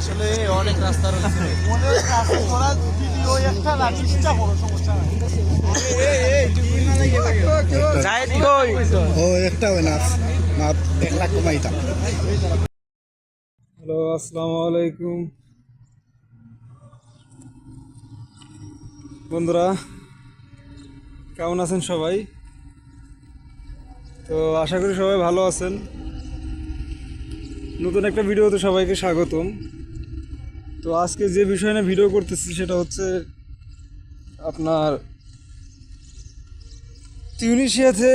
আসলে অনেক রাস্তা রয়েছে, অনেক রাস্তা করা যদি ওই একটা রাখিসটা বড় সমস্যা নাই। যাইনি কই ও একটা হয় না না 1 লাখ কমাইতাম। হ্যালো, আসসালামু আলাইকুম বন্ধুরা, কেমন আছেন সবাই? তো আশা করি সবাই ভালো আছেন। নতুন একটা ভিডিওতে সবাইকে স্বাগতম। তো আজকে যে বিষয় নিয়ে ভিডিও করতেছি সেটা হচ্ছে আপনার তিউনিসিয়াতে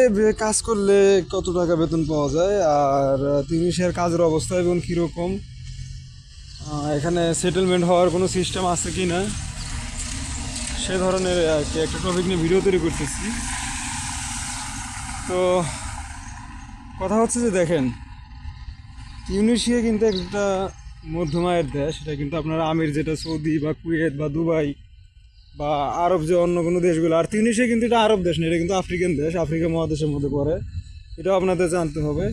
কাজ করলে কত টাকা বেতন পাওয়া যায়, আর তিউনিসিয়ার কাজের অবস্থা এবং কীরকম, এখানে সেটেলমেন্ট হওয়ার কোনো সিস্টেম আছে কি না, সে ধরনের আর কি একটা টপিক নিয়ে ভিডিও তৈরি করতেছি। তো কথা হচ্ছে যে দেখেন, তিউনিসিয়া কিন্তু একটা মধ্যম আয়ের দেশ। এটা কিন্তু আপনার আমির যেটা সৌদি বা কুয়েত বা দুবাই বা আরব যে অন্য কোনো দেশগুলো, আর তিউনিসিয়া কিন্তু এটা আরব দেশ না, এটা কিন্তু আফ্রিকান দেশ, আফ্রিকা মহাদেশের মধ্যে পড়ে, এটাও আপনাদের জানতে হবে।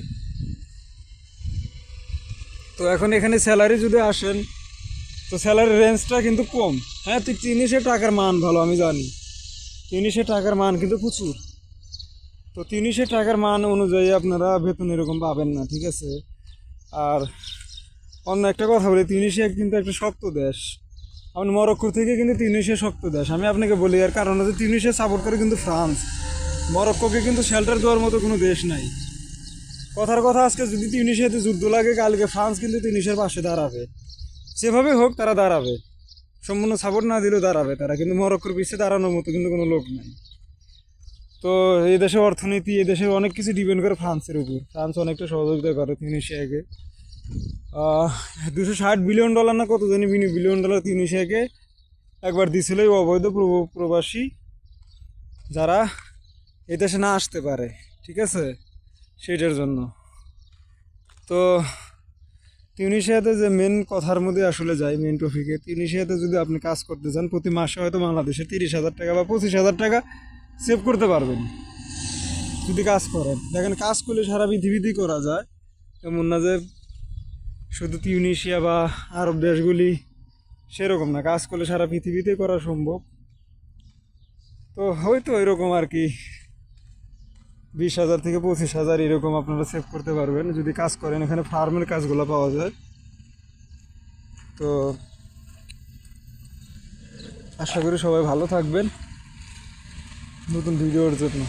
তো এখন এখানে স্যালারি যদি আসেন, তো স্যালারির রেঞ্জটা কিন্তু কম। হ্যাঁ, তিউনিসিয়ার টাকার মান ভালো, আমি জানি তিউনিসিয়ার টাকার মান কিন্তু প্রচুর। তো তিউনিসিয়ার টাকার মান অনুযায়ী আপনারা বেতন এরকম পাবেন না, ঠিক আছে? আর অন্য একটা কথা বলি, তিউনিসিয়া কিন্তু একটা শক্ত দেশ। আমি মরক্কো থেকে কিন্তু তিউনিসিয়া শক্ত দেশ। আমি আপনাকে বলি, এর কারণ হচ্ছে তিউনিসিয়া সাপোর্ট করে কিন্তু ফ্রান্স। মরক্কোকে কিন্তু শেল্টার দেওয়ার মতো কোনো দেশ নাই। কথার কথা, আজকে যদি তিউনিসিয়াতে যুদ্ধ লাগে, কালকে ফ্রান্স কিন্তু তিউনিসিয়ার পাশে দাঁড়াবে। যেভাবে হোক তারা দাঁড়াবে, সম্পূর্ণ সাপোর্ট না দিলেও দাঁড়াবে তারা, কিন্তু মরক্কোর পিছিয়ে দাঁড়ানোর মতো কিন্তু কোনো লোক নাই। তো এই দেশের অর্থনীতি, এই দেশের অনেক কিছু ডিপেন্ড করে ফ্রান্সের উপর। ফ্রান্স অনেকটা সহযোগিতা করে তিউনিসিয়াকে। $260 বিলিয়ন না কত জানি বিলিয়ন তিউনিসিয়াকে একবার দিছিল এই অবৈধ প্রবাসী যারা এই দেশে না আসতে পারে, ঠিক আছে, সেইটার জন্য। তো তিউনিসিয়াতে যে মেন কথার মধ্যে আসলে যায়, মেন টপিকে, তিউনিসিয়াতে যদি আপনি কাজ করতে চান, প্রতি মাসে হয়তো বাংলাদেশে 30,000 টাকা বা 25,000 টাকা সেভ করতে পারবেন যদি কাজ করেন। দেখেন, কাজ করলে সারা পৃথিবীতেই করা যায়, এমন না যে শুধু তিউনিসিয়া বা আরব দেশগুলি, সেরকম না। কাজ করলে সারা পৃথিবীতেই করা সম্ভব। তো হয়তো এরকম আর কি 20,000 থেকে 25,000 এরকম আপনারা সেভ করতে পারবেন যদি কাজ করেন। এখানে ফার্মের কাজগুলো পাওয়া যায়। তো আশা করি সবাই ভালো থাকবেন নতুন ভিডিওর জন্য।